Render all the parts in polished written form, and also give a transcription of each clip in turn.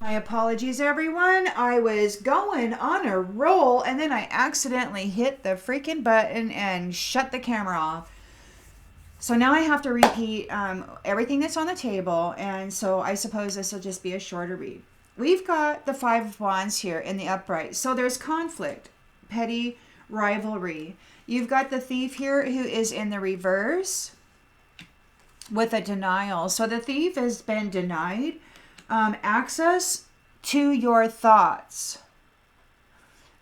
My apologies, everyone. I was going on a roll and then I accidentally hit the freaking button and shut the camera off. So now I have to repeat everything that's on the table, and so I suppose this will just be a shorter read. We've got the Five of Wands here in the upright. So there's conflict, petty rivalry. You've got the Thief here who is in the reverse with a denial. So the Thief has been denied access to your thoughts.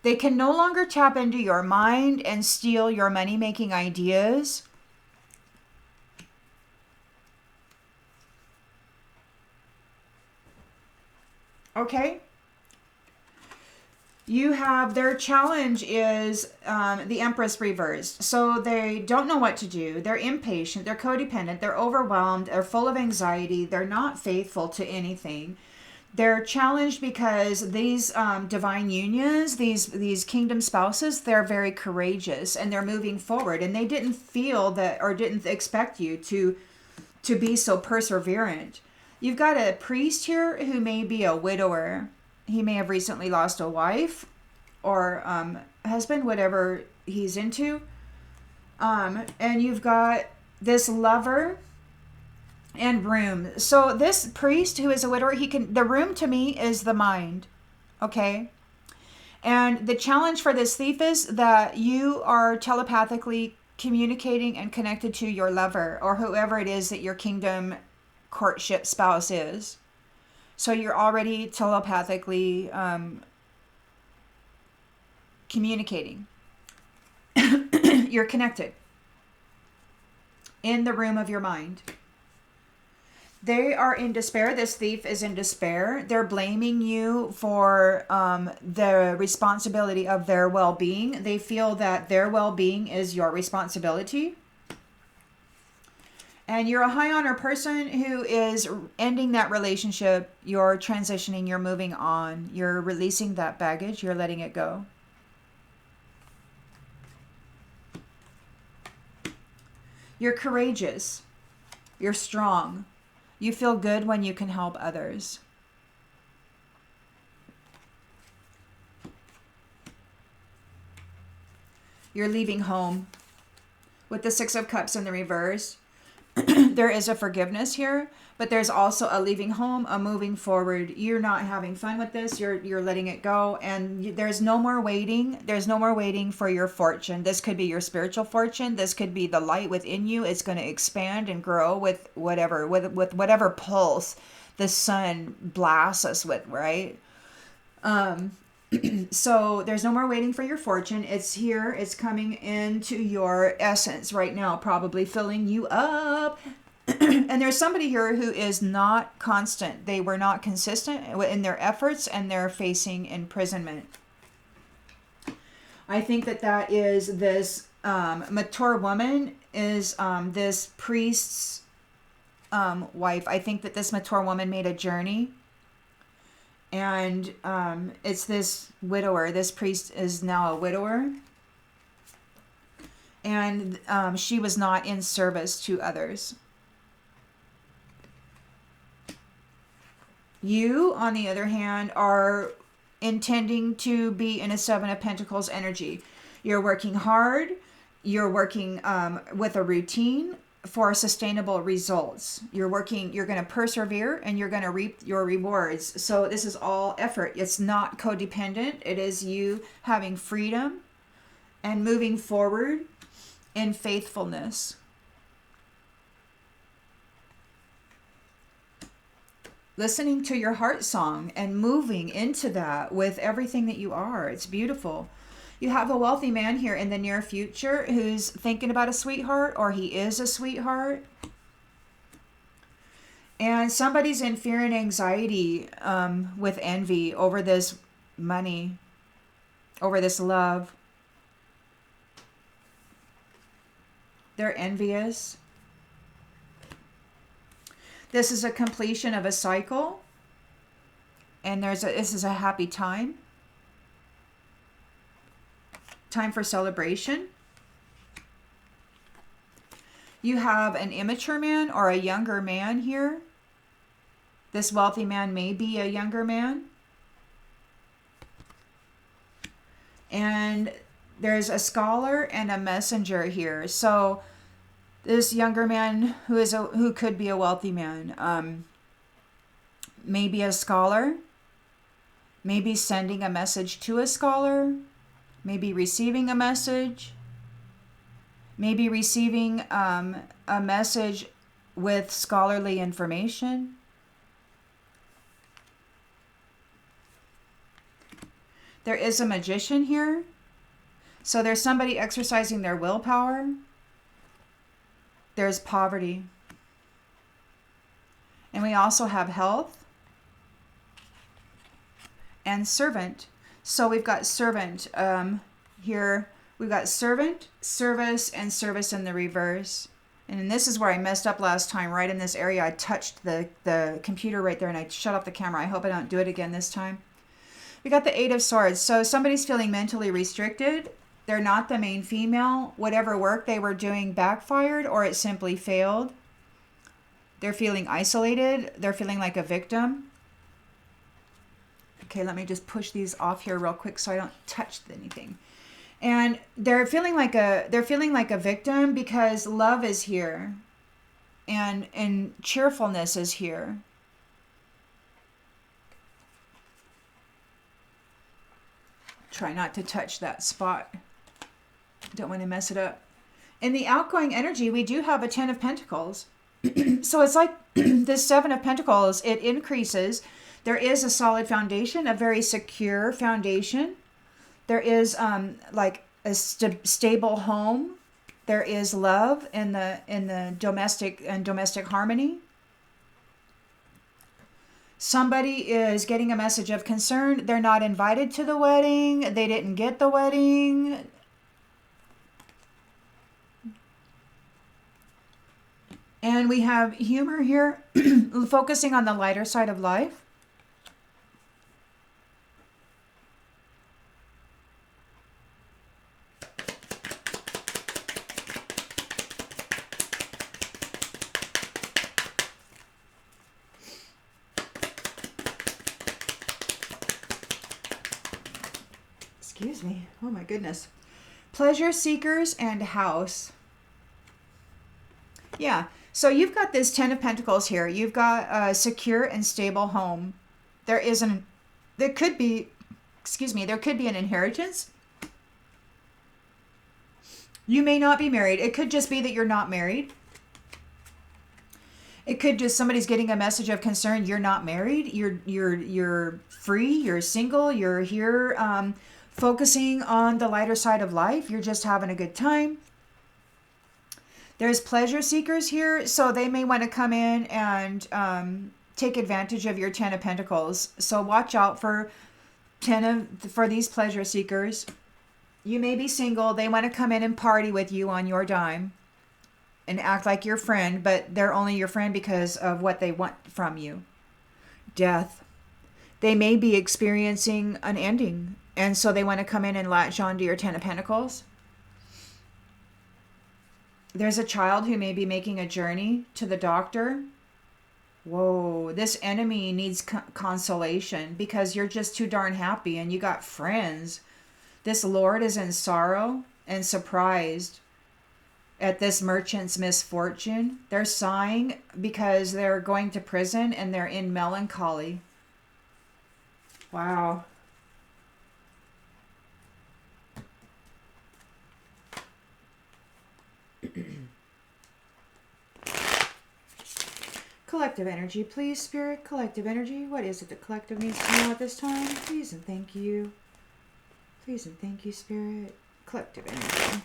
They can no longer tap into your mind and steal your money-making ideas. Okay? You have their challenge is the Empress reversed. So they don't know what to do. They're impatient. They're codependent. They're overwhelmed. They're full of anxiety. They're not faithful to anything. They're challenged because these divine unions, these kingdom spouses, they're very courageous and they're moving forward. And they didn't feel that or didn't expect you to be so perseverant. You've got a priest here who may be a widower. He may have recently lost a wife or husband, whatever he's into. And you've got this lover and room. So this priest who is a widower, the room to me is the mind. Okay? And the challenge for this thief is that you are telepathically communicating and connected to your lover or whoever it is that your kingdom courtship spouse is. So you're already telepathically communicating. You're connected in the room of your mind. They are in despair. This thief is in despair. They're blaming you for the responsibility of their well-being. They feel that their well-being is your responsibility. And you're a high honor person who is ending that relationship. You're transitioning. You're moving on. You're releasing that baggage. You're letting it go. You're courageous. You're strong. You feel good when you can help others. You're leaving home. With the Six of Cups in the reverse, there is a forgiveness here, but there's also a leaving home, a moving forward. You're not having fun with this. You're letting it go, and there's no more waiting. There's no more waiting for your fortune. This could be your spiritual fortune. This could be the light within you. It's going to expand and grow with whatever pulse the sun blasts us with, right? So there's no more waiting for your fortune. It's here. It's coming into your essence right now, probably filling you up. And there's somebody here who is not constant. They were not consistent in their efforts and they're facing imprisonment. I think that is this mature woman is this priest's wife. I think that this mature woman made a journey. And it's this widower. This priest is now a widower. And she was not in service to others. You, on the other hand, are intending to be in a Seven of Pentacles energy. You're working hard. You're working with a routine for sustainable results. You're going to persevere and you're going to reap your rewards. So this is all effort. It's not codependent. It is you having freedom and moving forward in faithfulness. Listening to your heart song and moving into that with everything that you are. It's beautiful. You have a wealthy man here in the near future who's thinking about a sweetheart, or he is a sweetheart. And somebody's in fear and anxiety with envy over this money, over this love. They're envious. This is a completion of a cycle. And this is a happy time. Time for celebration. You have an immature man or a younger man here This wealthy man may be a younger man. And there's a scholar and a messenger here. So this younger man who could be a wealthy man, maybe a scholar, maybe sending a message to a scholar, maybe receiving a message, maybe receiving a message with scholarly information. There is a magician here. So there's somebody exercising their willpower. There's poverty. And we also have health and servant. So we've got servant here. We've got servant, service, and service in the reverse. And this is where I messed up last time, right in this area. I touched the computer right there and I shut off the camera. I hope I don't do it again this time. We got the Eight of Swords. So somebody's feeling mentally restricted. They're not the main female. Whatever work they were doing backfired or it simply failed. They're feeling isolated. They're feeling like a victim. Okay, let me just push these off here real quick so I don't touch anything. And they're feeling like a victim because love is here and cheerfulness is here. Try not to touch that spot. Don't want to mess it up. In the outgoing energy, we do have a 10 of Pentacles. So it's like this 7 of Pentacles, it increases. There is a solid foundation, a very secure foundation. There is like a stable home. There is love in the domestic harmony. Somebody is getting a message of concern. They're not invited to the wedding. They didn't get the wedding. And we have humor here, focusing on the lighter side of life. Excuse me. Oh my goodness. Pleasure seekers and house. Yeah. So you've got this 10 of Pentacles here. You've got a secure and stable home. There could be an inheritance. You may not be married. It could just be that you're not married. It could just somebody's getting a message of concern. You're not married. You're free. You're single. You're here focusing on the lighter side of life. You're just having a good time. There's pleasure seekers here, so they may want to come in and take advantage of your 10 of Pentacles. So watch out for these pleasure seekers. You may be single. They want to come in and party with you on your dime and act like your friend, but they're only your friend because of what they want from you. Death. They may be experiencing an ending, and so they want to come in and latch onto your 10 of Pentacles. There's a child who may be making a journey to the doctor. Whoa, this enemy needs consolation because you're just too darn happy and you got friends. This Lord is in sorrow and surprised at this merchant's misfortune. They're sighing because they're going to prison and they're in melancholy. Wow. Collective energy, please, Spirit. Collective energy. What is it the collective needs to know at this time? Please and thank you. Please and thank you, Spirit. Collective energy.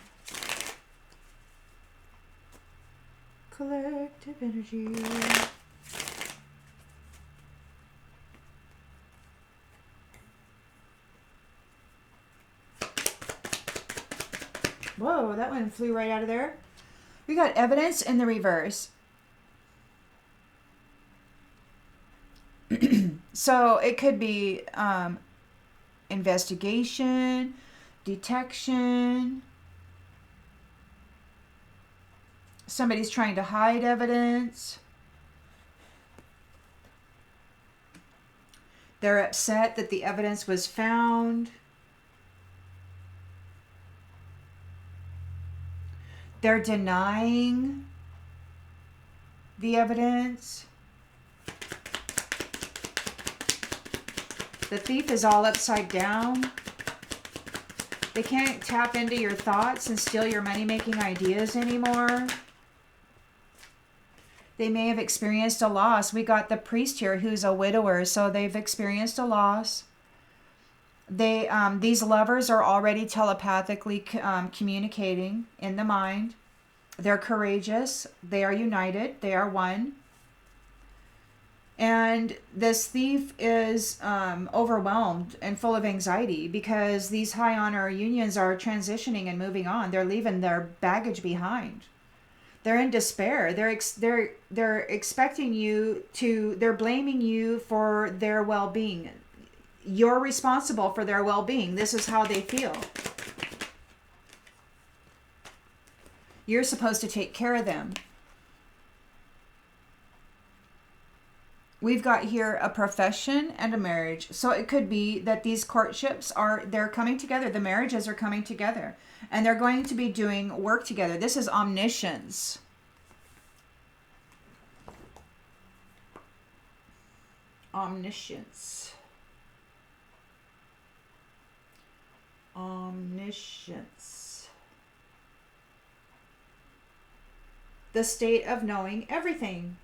Collective energy. Whoa, that one flew right out of there. We got evidence in the reverse. So it could be investigation, detection. Somebody's trying to hide evidence. They're upset that the evidence was found. They're denying the evidence. The thief is all upside down. They can't tap into your thoughts and steal your money-making ideas anymore. They may have experienced a loss. We got the priest here who's a widower, so they've experienced a loss. These lovers are already telepathically communicating in the mind. They're courageous. They are united. They are one. And this thief is overwhelmed and full of anxiety because these high honor unions are transitioning and moving on. They're leaving their baggage behind. They're in despair. They're expecting you to. They're blaming you for their well-being. You're responsible for their well-being. This is how they feel. You're supposed to take care of them. We've got here a profession and a marriage. So it could be that these courtships they're coming together. The marriages are coming together. And they're going to be doing work together. This is omniscience. Omniscience. Omniscience. The state of knowing everything.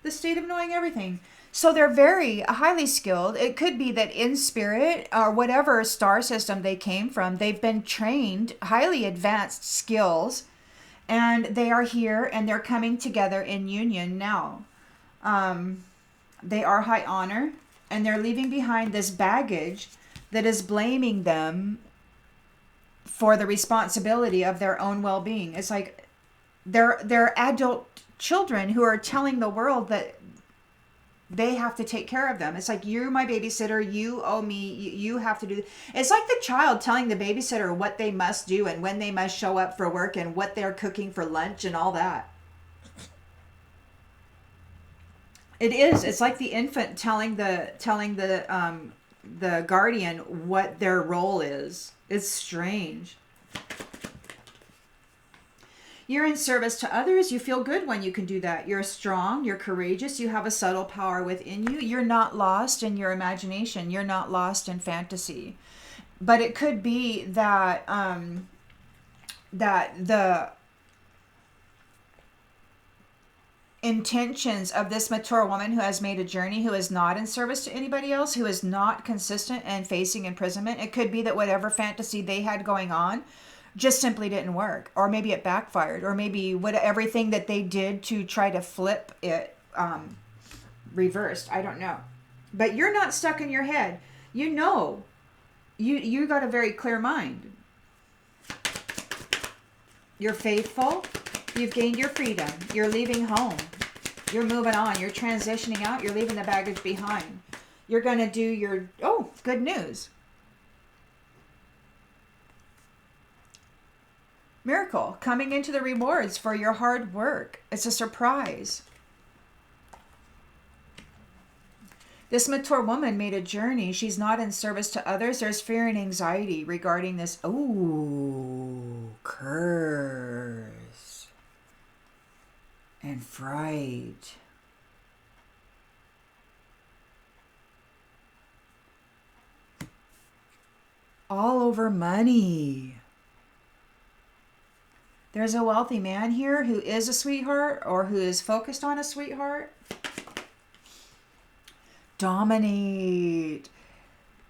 The state of knowing everything. So they're very highly skilled. It could be that in spirit or whatever star system they came from, they've been trained, highly advanced skills, and they are here and they're coming together in union now. They are high honor and they're leaving behind this baggage that is blaming them for the responsibility of their own well-being. It's like they're adult children who are telling the world that they have to take care of them. It's like, you're my babysitter, you owe me, you have to do. It's like the child telling the babysitter what they must do and when they must show up for work and what they're cooking for lunch and all that. It is. It's like the infant telling the guardian what their role is. It's strange. You're in service to others. You feel good when you can do that. You're strong. You're courageous. You have a subtle power within you. You're not lost in your imagination. You're not lost in fantasy. But it could be that that the intentions of this mature woman who has made a journey, who is not in service to anybody else, who is not consistent and facing imprisonment, it could be that whatever fantasy they had going on just simply didn't work, or maybe it backfired, or maybe everything that they did to try to flip it reversed. I don't know. But you're not stuck in your head. You know, you got a very clear mind. You're faithful. You've gained your freedom. You're leaving home. You're moving on. You're transitioning out. You're leaving the baggage behind. You're going to do your, good news. Miracle, coming into the rewards for your hard work. It's a surprise. This mature woman made a journey. She's not in service to others. There's fear and anxiety regarding this. Curse and fright. All over money. There's a wealthy man here who is a sweetheart or who is focused on a sweetheart. Dominate.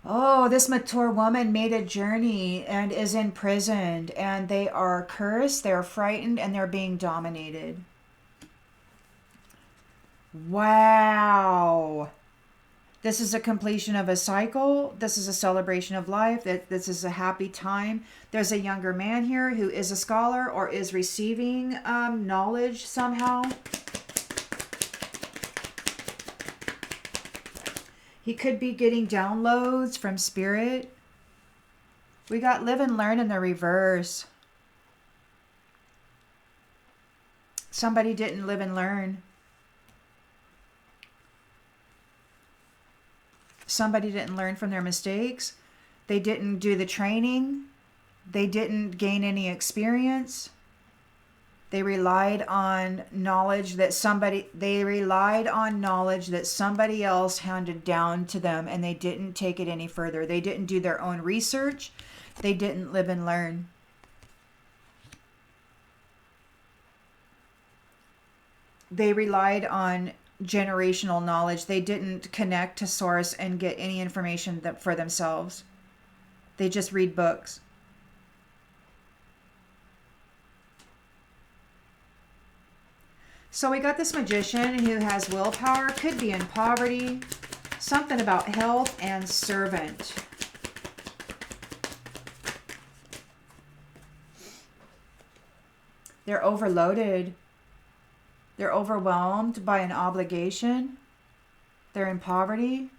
Oh, this mature woman made a journey and is imprisoned, and they are cursed, they're frightened, and they're being dominated. Wow. This is a completion of a cycle. This is a celebration of life. This is a happy time. There's a younger man here who is a scholar or is receiving knowledge somehow. He could be getting downloads from spirit. We got live and learn in the reverse. Somebody didn't live and learn. Somebody didn't learn from their mistakes. They didn't do the training. They didn't gain any experience. They relied on knowledge that somebody else handed down to them, and they didn't take it any further. They didn't do their own research. They didn't live and learn. They relied on generational knowledge. They didn't connect to source and get any information for themselves. They just read books. So we got this magician who has willpower, could be in poverty, something about health and servant. They're overloaded. They're overwhelmed by an obligation. They're in poverty.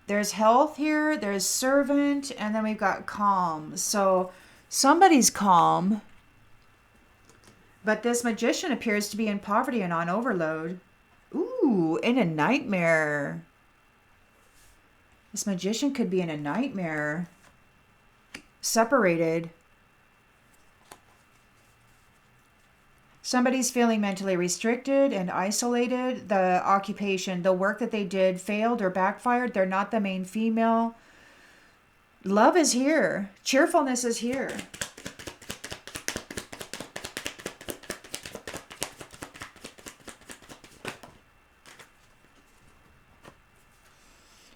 There's health here, there's servant, and then we've got calm. So somebody's calm, but this magician appears to be in poverty and on overload. Ooh, in a nightmare. This magician could be in a nightmare. Separated. Somebody's feeling mentally restricted and isolated. The occupation, the work that they did failed or backfired. They're not the main female. Love is here. Cheerfulness is here.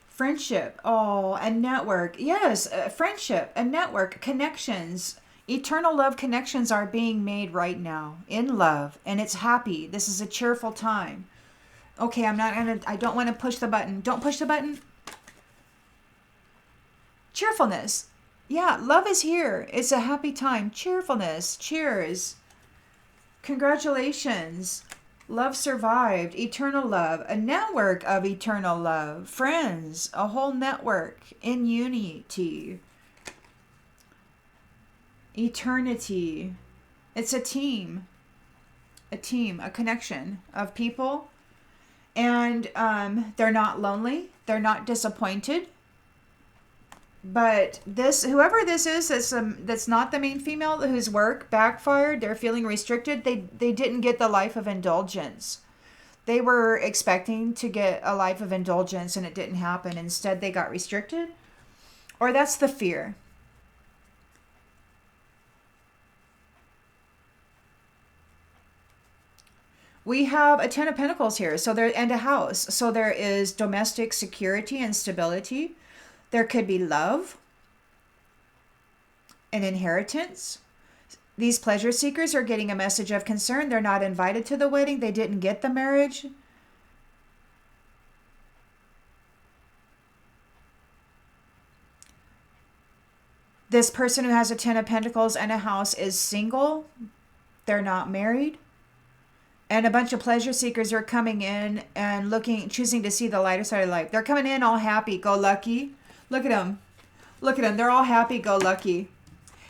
Friendship. Oh, and network. Yes, friendship and network, connections. Eternal love connections are being made right now in love, and it's happy. This is a cheerful time. Okay, I don't want to push the button. Don't push the button. Cheerfulness. Yeah, love is here. It's a happy time. Cheerfulness. Cheers. Congratulations. Love survived. Eternal love. A network of eternal love. Friends. A whole network in unity. Eternity. It's a team, a connection of people, and they're not lonely, they're not disappointed. But whoever this is, that's not the main female, whose work backfired, they're feeling restricted. They didn't get the life of indulgence. They were expecting to get a life of indulgence, and it didn't happen. Instead, they got restricted, or that's the fear. We have a 10 of Pentacles here, and a house. So there is domestic security and stability. There could be love, an inheritance. These pleasure seekers are getting a message of concern. They're not invited to the wedding. They didn't get the marriage. This person who has a 10 of Pentacles and a house is single. They're not married. And a bunch of pleasure seekers are coming in and choosing to see the lighter side of life. They're coming in all happy-go-lucky. Look at them. Look at them. They're all happy-go-lucky.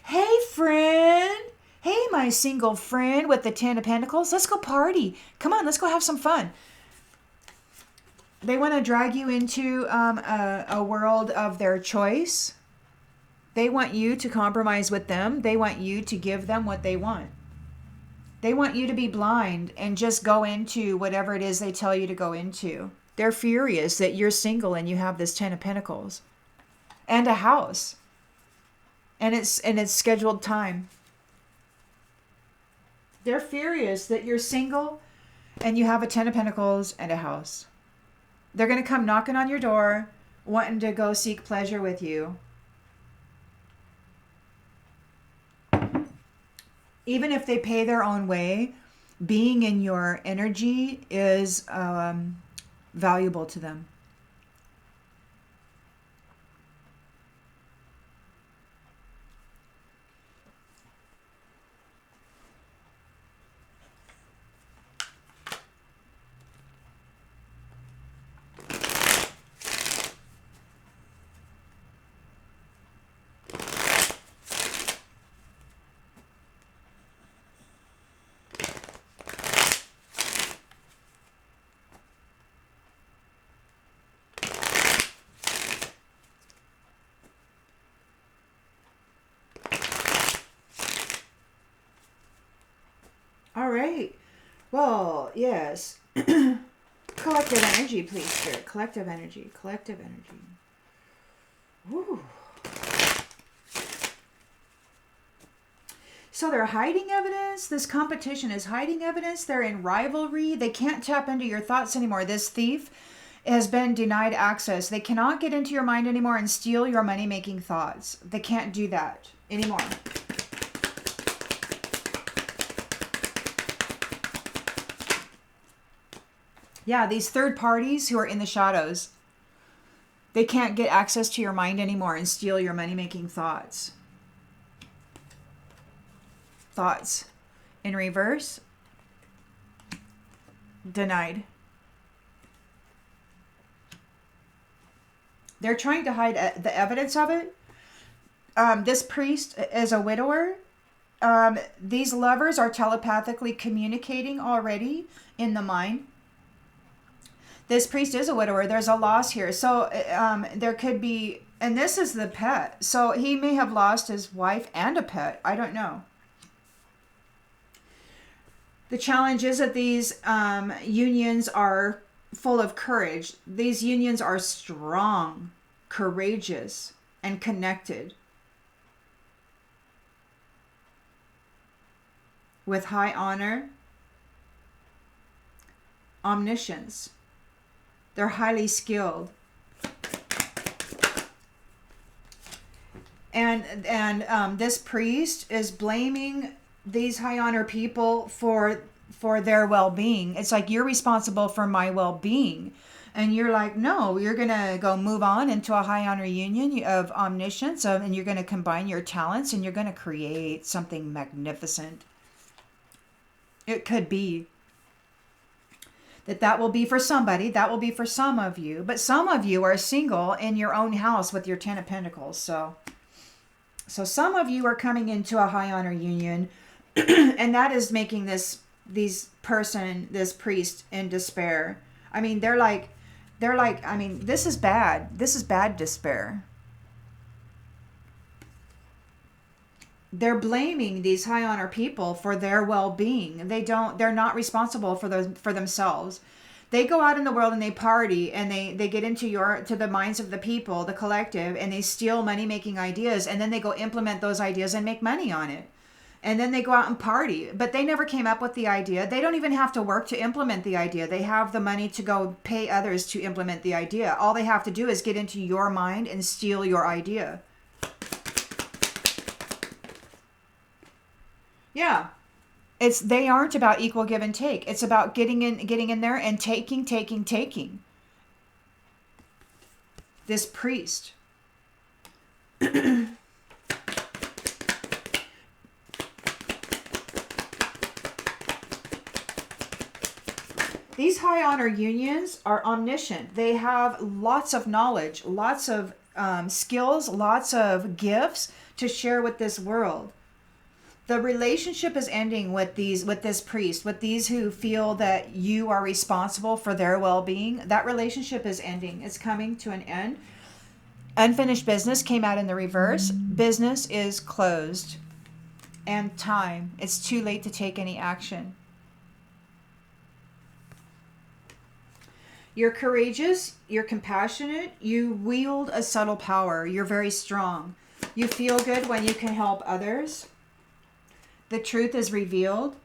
Hey, friend. Hey, my single friend with the 10 of Pentacles. Let's go party. Come on, let's go have some fun. They want to drag you into a world of their choice. They want you to compromise with them. They want you to give them what they want. They want you to be blind and just go into whatever it is they tell you to go into. They're furious that you're single and you have this 10 of Pentacles and a house. And it's scheduled time. They're furious that you're single and you have a 10 of Pentacles and a house. They're going to come knocking on your door, wanting to go seek pleasure with you. Even if they pay their own way, being in your energy is valuable to them. right. Well, yes. Collective energy, please, Spirit. Collective energy. Collective energy. Woo. So they're hiding evidence. This competition is hiding evidence. They're in rivalry. They can't tap into your thoughts anymore. This thief has been denied access. They cannot get into your mind anymore and steal your money-making thoughts. They can't do that anymore. Yeah, these third parties who are in the shadows, they can't get access to your mind anymore and steal your money-making thoughts. Thoughts in reverse, denied. They're trying to hide the evidence of it. This priest is a widower. These lovers are telepathically communicating already in the mind. This priest is a widower. There's a loss here. So there could be, and this is the pet. So he may have lost his wife and a pet. I don't know. The challenge is that these unions are full of courage. These unions are strong, courageous, and connected with high honor, omniscience. They're highly skilled. And this priest is blaming these high honor people for their well-being. It's like, you're responsible for my well-being. And you're like, no, you're going to go move on into a high honor union of omniscience, and you're going to combine your talents and you're going to create something magnificent. It could be that will be for somebody, that will be for some of you, but some of you are single in your own house with your 10 of Pentacles. So some of you are coming into a high honor union, and that is making this priest in despair. I mean, they're like, I mean, this is bad. This is bad despair. They're blaming these high honor people for their well-being. They're not responsible for themselves. They go out in the world and they party, and they get into the minds of the people, the collective, and they steal money-making ideas, and then they go implement those ideas and make money on it. And then they go out and party, but they never came up with the idea. They don't even have to work to implement the idea. They have the money to go pay others to implement the idea. All they have to do is get into your mind and steal your idea. Yeah. They aren't about equal give and take. It's about getting in there and taking. This priest. These high honor unions are omniscient. They have lots of knowledge, lots of skills, lots of gifts to share with this world. The relationship is ending with this priest, with these who feel that you are responsible for their well-being. That relationship is ending. It's coming to an end. Unfinished business came out in the reverse. Business is closed. And time. It's too late to take any action. You're courageous. You're compassionate. You wield a subtle power. You're very strong. You feel good when you can help others. The truth is revealed.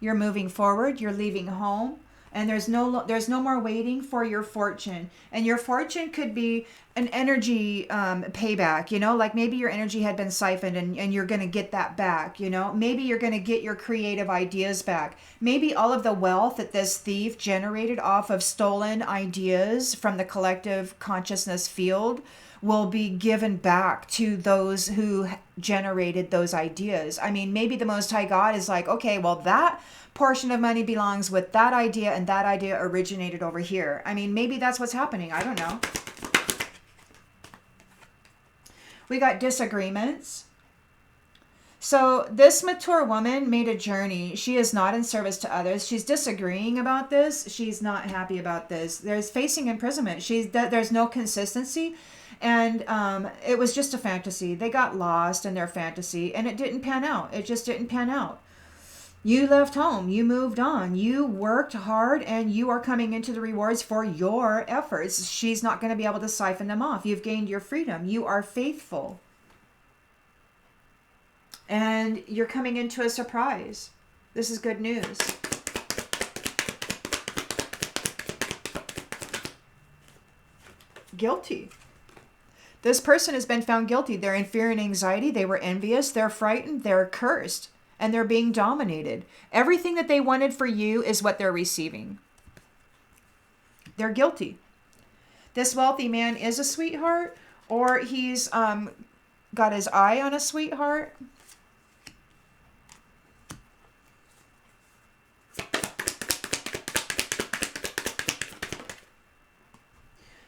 You're moving forward. You're leaving home. And there's no more waiting for your fortune. And your fortune could be an energy payback, like maybe your energy had been siphoned and you're going to get that back, Maybe you're going to get your creative ideas back. Maybe all of the wealth that this thief generated off of stolen ideas from the collective consciousness field will be given back to those who generated those ideas. I mean, maybe the Most High God is like, okay, well, that portion of money belongs with that idea, and that idea originated over here. I mean, maybe that's what's happening. I don't know. We got disagreements. So this mature woman made a journey. She is not in service to others. She's disagreeing about this. She's not happy about this. There's facing imprisonment. There's no consistency. And it was just a fantasy. They got lost in their fantasy, and it didn't pan out. It just didn't pan out. You left home, you moved on, you worked hard, and you are coming into the rewards for your efforts. She's not going to be able to siphon them off. You've gained your freedom. You are faithful. And you're coming into a surprise. This is good news. Guilty. This person has been found guilty. They're in fear and anxiety. They were envious. They're frightened. They're cursed. And they're being dominated. Everything that they wanted for you is what they're receiving. They're guilty. This wealthy man is a sweetheart, or he's got his eye on a sweetheart.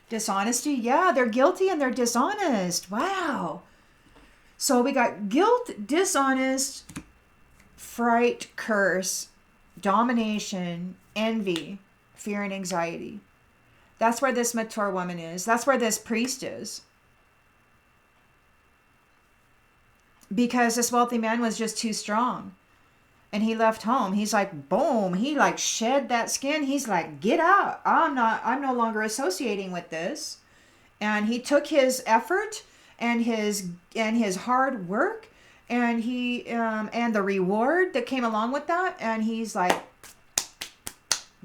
Dishonesty. Yeah, they're guilty and they're dishonest. Wow. So we got guilt, dishonest, fright, curse, domination, envy, fear, and anxiety. That's where this mature woman is. That's where this priest is. Because this wealthy man was just too strong. And he left home. He's like, boom. He like shed that skin. He's like, get out. I'm no longer associating with this. And he took his effort and his hard work and and the reward that came along with that. And he's like,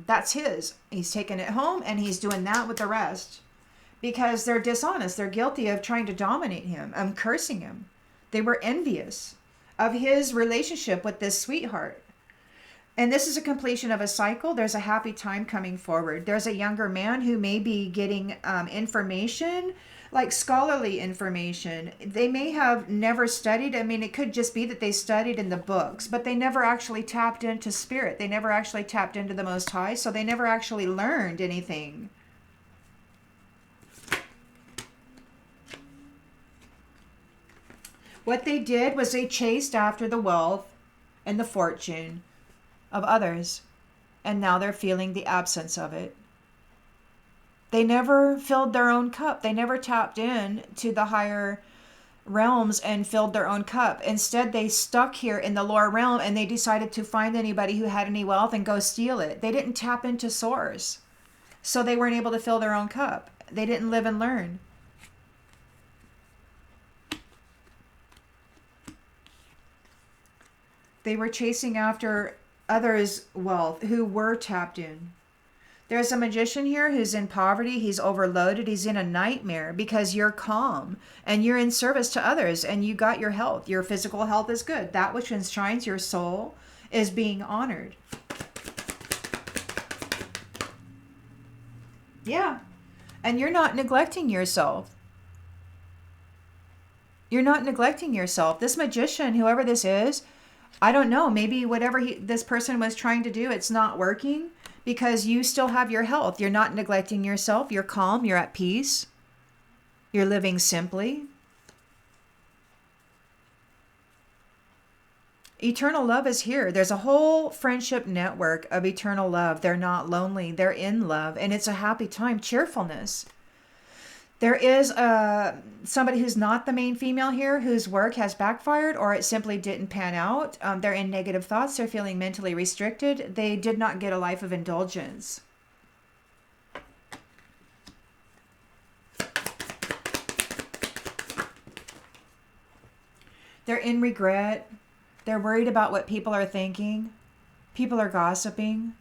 that's his. He's taking it home and he's doing that with the rest because they're dishonest. They're guilty of trying to dominate him. I'm cursing him. They were envious of his relationship with this sweetheart. And this is a completion of a cycle. There's a happy time coming forward. There's a younger man who may be getting information, like scholarly information. They may have never studied. I mean, it could just be that they studied in the books, but they never actually tapped into spirit. They never actually tapped into the Most High, so they never actually learned anything. What they did was they chased after the wealth and the fortune of others, and now they're feeling the absence of it. They never filled their own cup. They never tapped in to the higher realms and filled their own cup. Instead, they stuck here in the lower realm and they decided to find anybody who had any wealth and go steal it. They didn't tap into source, so they weren't able to fill their own cup. They didn't live and learn. They were chasing after others' wealth who were tapped in. There's a magician here who's in poverty. He's overloaded. He's in a nightmare because you're calm and you're in service to others and you got your health. Your physical health is good. That which enshrines your soul is being honored. Yeah. And you're not neglecting yourself. You're not neglecting yourself. This magician, whoever this is, I don't know, maybe whatever this person was trying to do, it's not working because you still have your health. You're not neglecting yourself. You're calm. You're at peace. You're living simply. Eternal love is here. There's a whole friendship network of eternal love. They're not lonely. They're in love. And it's a happy time. Cheerfulness. There is somebody who's not the main female here whose work has backfired or it simply didn't pan out. They're in negative thoughts. They're feeling mentally restricted. They did not get a life of indulgence. They're in regret. They're worried about what people are thinking. People are gossiping.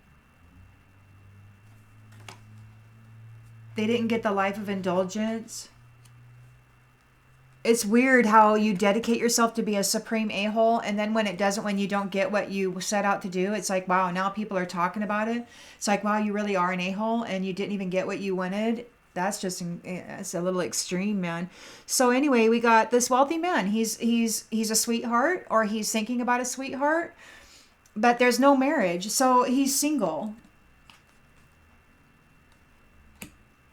They didn't get the life of indulgence. It's weird how you dedicate yourself to be a supreme a-hole, and then when you don't get what you set out to do, it's like, wow, now people are talking about it. It's like, wow, you really are an a-hole, and you didn't even get what you wanted. That's a little extreme, man. So anyway, we got this wealthy man. He's a sweetheart, or he's thinking about a sweetheart, but there's no marriage, so he's single.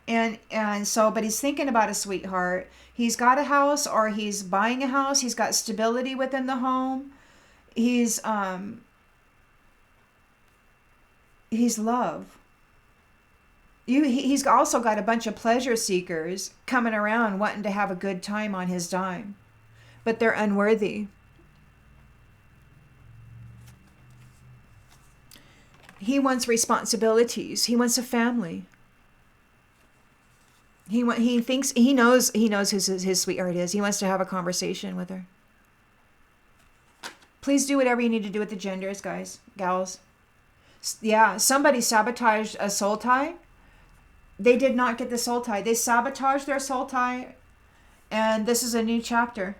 But he's thinking about a sweetheart. He's got a house or he's buying a house. He's got stability within the home. He's love. He's also got a bunch of pleasure seekers coming around wanting to have a good time on his dime, but they're unworthy. He wants responsibilities. He wants a family. He thinks he knows who his sweetheart is. He wants to have a conversation with her. Please do whatever you need to do with the genders, guys, gals. Yeah, somebody sabotaged a soul tie. They did not get the soul tie. They sabotaged their soul tie, and this is a new chapter.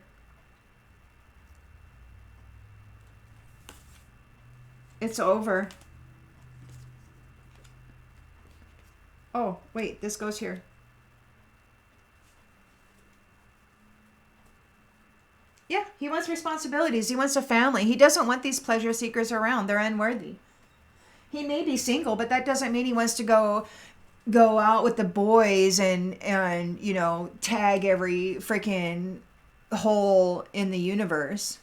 It's over. Oh, wait, this goes here. Yeah, he wants responsibilities. He wants a family. He doesn't want these pleasure seekers around. They're unworthy. He may be single, but that doesn't mean he wants to go out with the boys and you know, tag every freaking hole in the universe.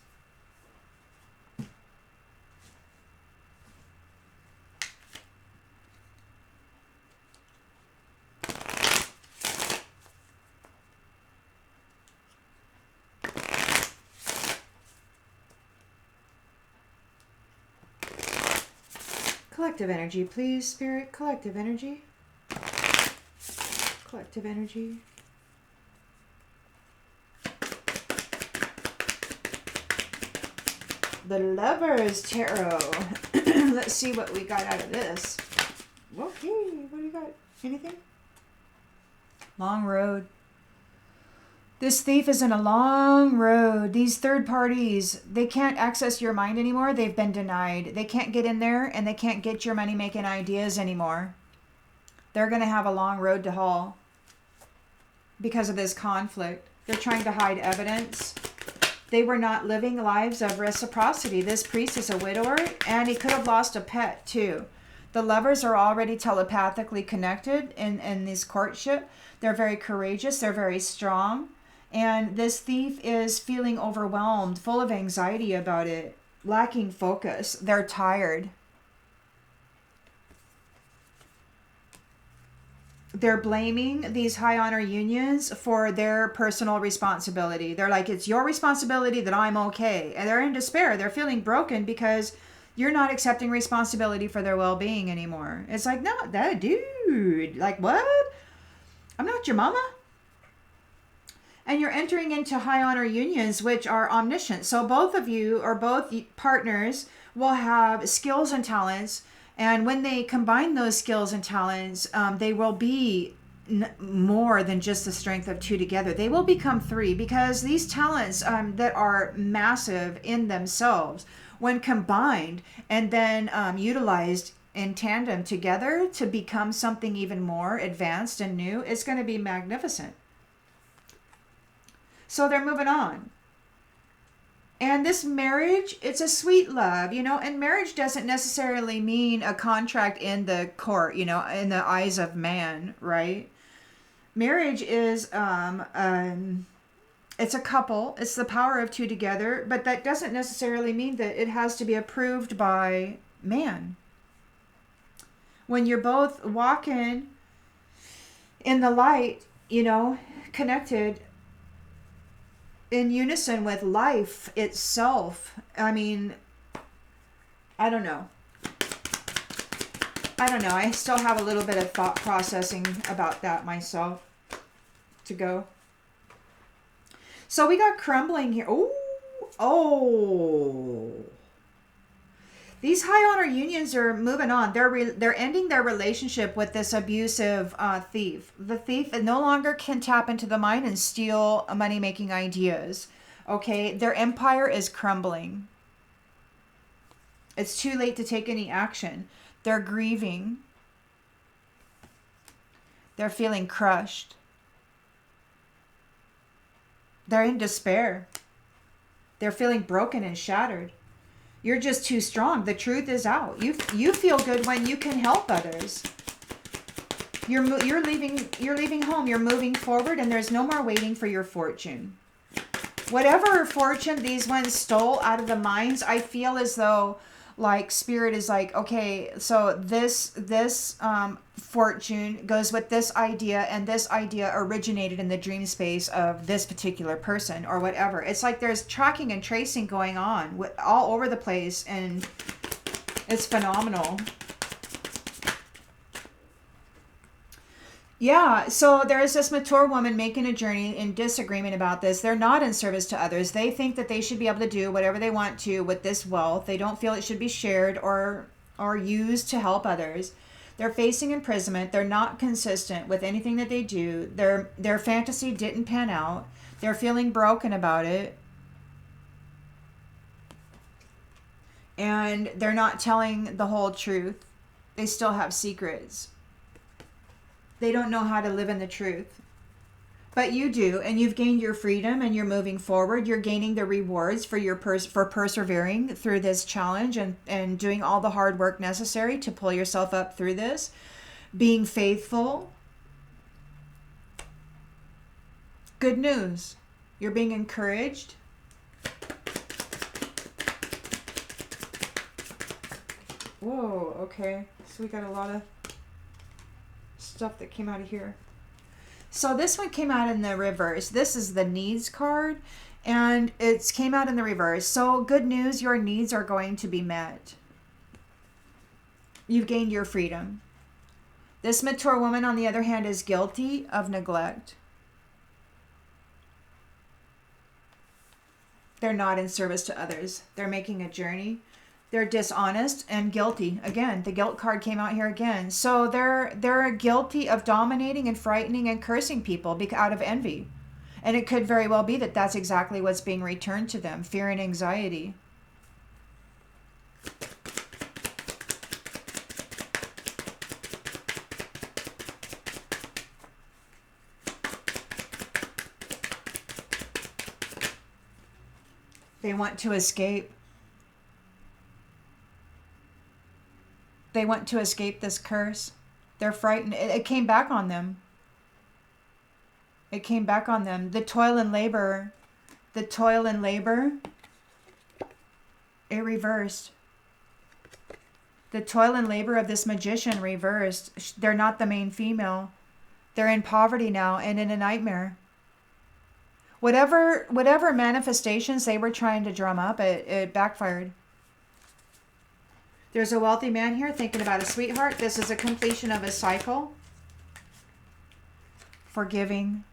Collective energy, please, Spirit. Collective energy. Collective energy. The Lovers Tarot. Let's see what we got out of this. Okay, what do you got? Anything? Long road. This thief is in a long road. These third parties, they can't access your mind anymore. They've been denied. They can't get in there, and they can't get your money-making ideas anymore. They're going to have a long road to haul because of this conflict. They're trying to hide evidence. They were not living lives of reciprocity. This priest is a widower, and he could have lost a pet, too. The lovers are already telepathically connected in this courtship. They're very courageous. They're very strong. And this thief is feeling overwhelmed, full of anxiety about it, lacking focus. They're tired. They're blaming these high honor unions for their personal responsibility. They're like, it's your responsibility that I'm okay. And they're in despair. They're feeling broken because you're not accepting responsibility for their well-being anymore. It's like, no, that dude, like what? I'm not your mama. And you're entering into high honor unions, which are omniscient. So both of you, or both partners, will have skills and talents. And when they combine those skills and talents, they will be more than just the strength of two together. They will become three, because these talents that are massive in themselves, when combined and then utilized in tandem together to become something even more advanced and new, it's going to be magnificent. So they're moving on. And this marriage, it's a sweet love, you know, and marriage doesn't necessarily mean a contract in the court, you know, in the eyes of man, right? Marriage is, it's a couple. It's the power of two together, but that doesn't necessarily mean that it has to be approved by man. When you're both walking in the light, you know, connected in unison with life itself. I mean, I don't know. I still have a little bit of thought processing about that myself to go. So we got crumbling here. Oh. These high honor unions are moving on. They're ending their relationship with this abusive thief. The thief no longer can tap into the mind and steal money-making ideas. Okay, their empire is crumbling. It's too late to take any action. They're grieving. They're feeling crushed. They're in despair. They're feeling broken and shattered. You're just too strong. The truth is out. You feel good when you can help others. You're leaving home. You're moving forward, and there's no more waiting for your fortune. Whatever fortune these ones stole out of the mines, I feel as though like Spirit is like, okay, so this fortune goes with this idea, and this idea originated in the dream space of this particular person or whatever. It's like there's tracking and tracing going on all over the place, and it's phenomenal. Yeah, so there's this mature woman making a journey in disagreement about this. They're not in service to others. They think that they should be able to do whatever they want to with this wealth. They don't feel it should be shared or used to help others. They're facing imprisonment. They're not consistent with anything that they do. Their fantasy didn't pan out. They're feeling broken about it. And they're not telling the whole truth. They still have secrets. They don't know how to live in the truth. But you do, and you've gained your freedom and you're moving forward. You're gaining the rewards for for persevering through this challenge and doing all the hard work necessary to pull yourself up through this. Being faithful. Good news. You're being encouraged. Whoa, okay. So we got a lot of stuff that came out of here. So this one came out in the reverse. This is the needs card, and it came out in the reverse. So good news, your needs are going to be met. You've gained your freedom. This mature woman, on the other hand, is guilty of neglect. They're not in service to others. They're making a journey. They're dishonest and guilty. Again, the guilt card came out here again. So they're guilty of dominating and frightening and cursing people out of envy. And it could very well be that that's exactly what's being returned to them, fear and anxiety. They want to escape. They want to escape this curse. They're frightened. It came back on them. It came back on them. The toil and labor, it reversed. The toil and labor of this magician reversed. They're not the main female. They're in poverty now and in a nightmare. Whatever manifestations they were trying to drum up, it backfired. There's a wealthy man here thinking about a sweetheart. This is a completion of a cycle. Forgiving.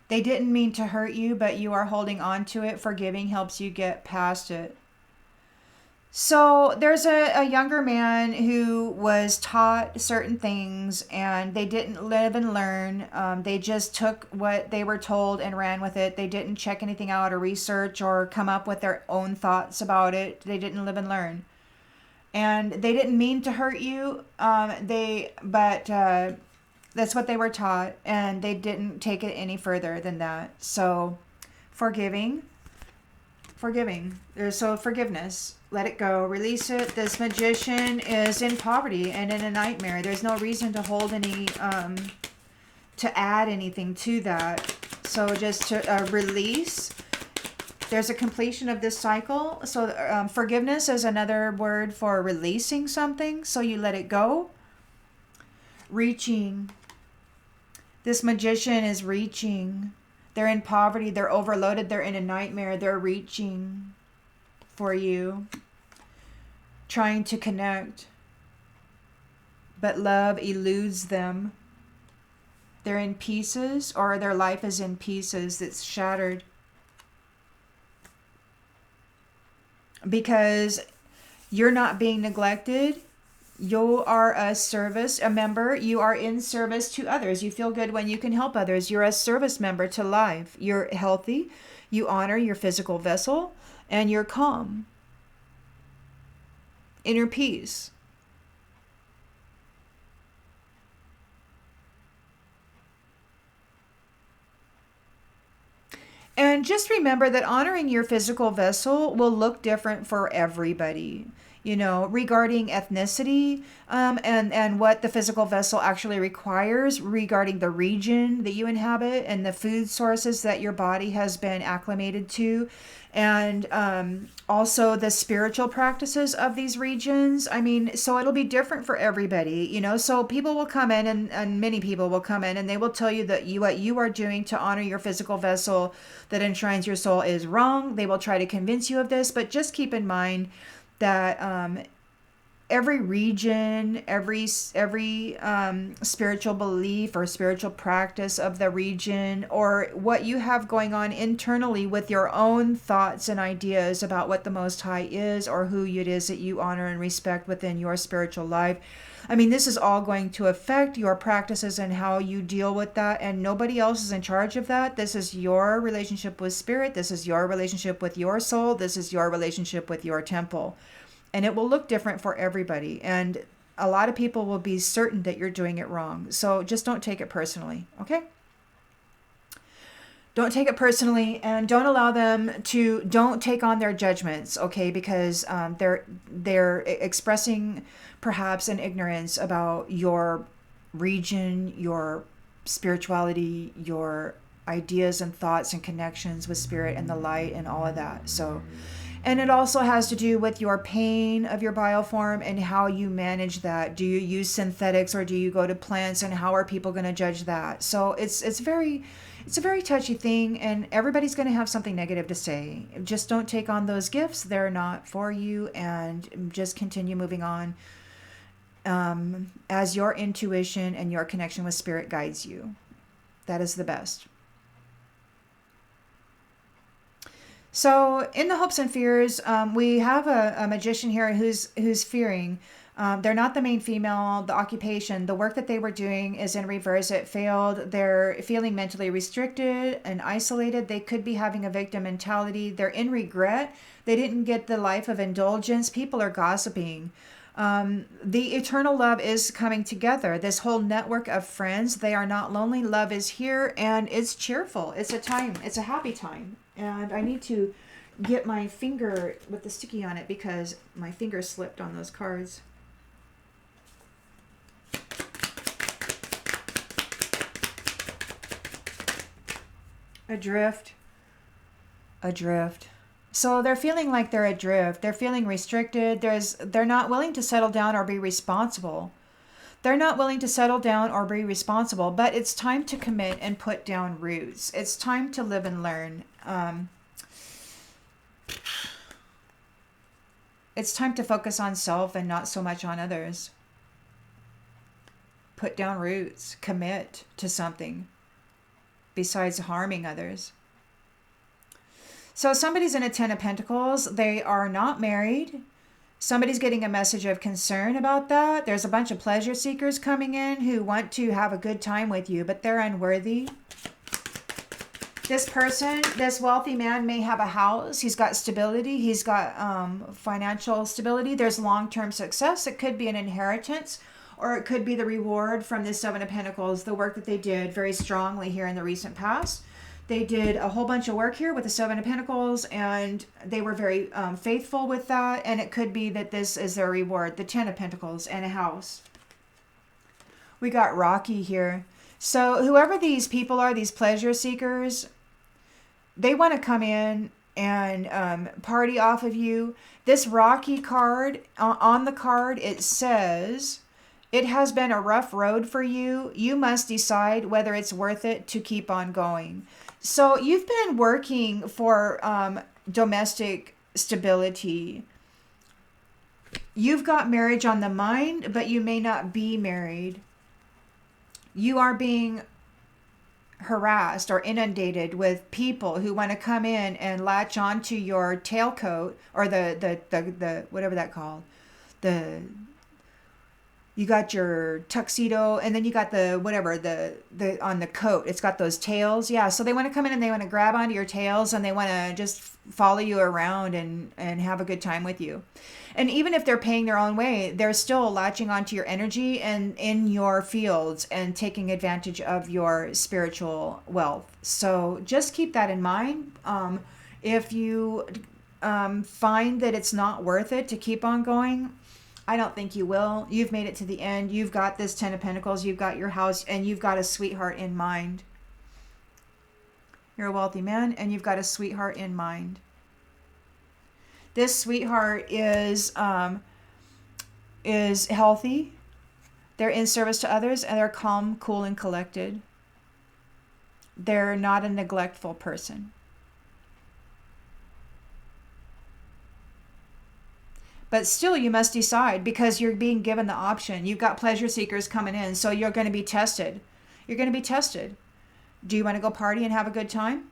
They didn't mean to hurt you, but you are holding on to it. Forgiving helps you get past it. So there's a younger man who was taught certain things and they didn't live and learn. They just took what they were told and ran with it. They didn't check anything out or research or come up with their own thoughts about it. They didn't live and learn. And they didn't mean to hurt you. But that's what they were taught, and they didn't take it any further than that. So forgiving. So forgiveness. Let it go. Release it. This magician is in poverty and in a nightmare. There's no reason to hold any, to add anything to that. So just to release. There's a completion of this cycle. So forgiveness is another word for releasing something. So you let it go. Reaching. This magician is reaching. They're in poverty. They're overloaded. They're in a nightmare. They're reaching for you. Trying to connect. But love eludes them. They're in pieces, or their life is in pieces. It's shattered. Because you're not being neglected. You are a member. You are in service to others. You feel good when you can help others. You're a service member to life. You're healthy. You honor your physical vessel. And you're calm. Inner peace. And just remember that honoring your physical vessel will look different for everybody. You know, regarding ethnicity and what the physical vessel actually requires, regarding the region that you inhabit and the food sources that your body has been acclimated to, and also the spiritual practices of these regions. I mean, so it'll be different for everybody, you know. So people will come in and many people will come in and they will tell you that what you are doing to honor your physical vessel that enshrines your soul is wrong. They will try to convince you of this, but just keep in mind that every region, every spiritual belief or spiritual practice of the region, or what you have going on internally with your own thoughts and ideas about what the Most High is, or who it is that you honor and respect within your spiritual life. I mean, this is all going to affect your practices and how you deal with that, and nobody else is in charge of that. This is your relationship with spirit. This is your relationship with your soul. This is your relationship with your temple. And it will look different for everybody. And a lot of people will be certain that you're doing it wrong. So just don't take it personally, okay? Don't take it personally, and don't allow them to, don't take on their judgments, okay? Because they're expressing perhaps an ignorance about your region, your spirituality, your ideas and thoughts and connections with spirit and the light and all of that. So, and it also has to do with your pain of your bioform and how you manage that. Do you use synthetics or do you go to plants, and how are people going to judge that? So it's a very touchy thing, and everybody's going to have something negative to say. Just don't take on those gifts. They're not for you, and just continue moving on as your intuition and your connection with spirit guides you. That is the best. So in the hopes and fears, we have a magician here who's fearing. They're not the main female. The occupation, the work that they were doing is in reverse. It failed. They're feeling mentally restricted and isolated. They could be having a victim mentality. They're in regret. They didn't get the life of indulgence. People are gossiping. The eternal love is coming together. This whole network of friends, they are not lonely. Love is here, and it's cheerful. It's a time. It's a happy time. And I need to get my finger with the sticky on it because my finger slipped on those cards. Adrift. So they're feeling like they're adrift. They're feeling restricted. They're not willing to settle down or be responsible. They're not willing to settle down or be responsible, but it's time to commit and put down roots. It's time to live and learn. It's time to focus on self and not so much on others. Put down roots. Commit to something besides harming others. So somebody's in a 10 of Pentacles. They are not married. Somebody's getting a message of concern about that. There's a bunch of pleasure seekers coming in who want to have a good time with you, but they're unworthy. This person, this wealthy man may have a house. He's got stability. He's got financial stability. There's long-term success. It could be an inheritance, or it could be the reward from this 7 of Pentacles, the work that they did very strongly here in the recent past. They did a whole bunch of work here with the 7 of Pentacles, and they were very faithful with that. And it could be that this is their reward, the 10 of Pentacles and a house. We got Rocky here. So whoever these people are, these pleasure seekers, they want to come in and party off of you. This Rocky card, on the card, it says, it has been a rough road for you. You must decide whether it's worth it to keep on going. So you've been working for domestic stability. You've got marriage on the mind, but you may not be married. You are being harassed or inundated with people who want to come in and latch onto your tailcoat, or the whatever that called. You got your tuxedo, and then you got the whatever, the on the coat. It's got those tails. Yeah, so they want to come in and they want to grab onto your tails, and they want to just follow you around and have a good time with you. And even if they're paying their own way, they're still latching onto your energy and in your fields and taking advantage of your spiritual wealth. So just keep that in mind. If you find that it's not worth it to keep on going, I don't think you will. You've made it to the end. You've got this 10 of Pentacles. You've got your house, and you've got a sweetheart in mind. You're a wealthy man, and you've got a sweetheart in mind. This sweetheart is healthy. They're in service to others, and they're calm, cool, and collected. They're not a neglectful person. But still, you must decide, because you're being given the option. You've got pleasure seekers coming in, so you're going to be tested. You're going to be tested. Do you want to go party and have a good time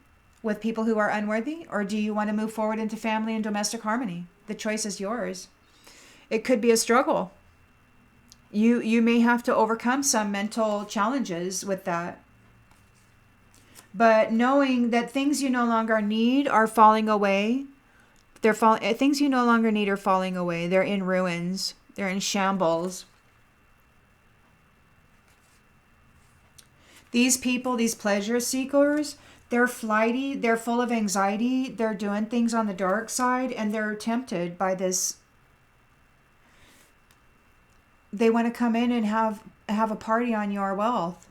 with people who are unworthy? Or do you want to move forward into family and domestic harmony? The choice is yours. It could be a struggle. You may have to overcome some mental challenges with that. But knowing that things you no longer need are falling away. Things you no longer need are falling away. They're in ruins. They're in shambles. These people, these pleasure seekers, they're flighty. They're full of anxiety. They're doing things on the dark side, and they're tempted by this. They want to come in and have a party on your wealth.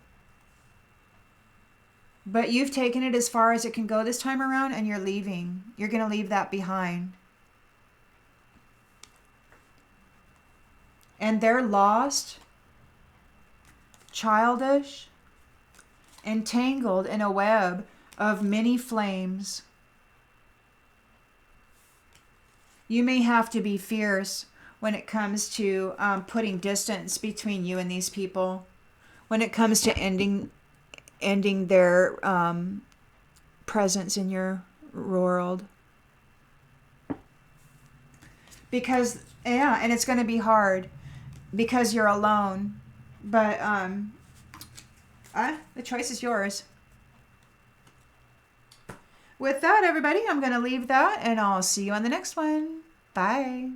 But you've taken it as far as it can go this time around, and you're leaving. You're going to leave that behind. And they're lost, childish, entangled in a web of many flames. You may have to be fierce when it comes to putting distance between you and these people. When it comes to ending their presence in your world. Because, yeah, and it's going to be hard because you're alone. But the choice is yours. With that, everybody, I'm going to leave that, and I'll see you on the next one. Bye.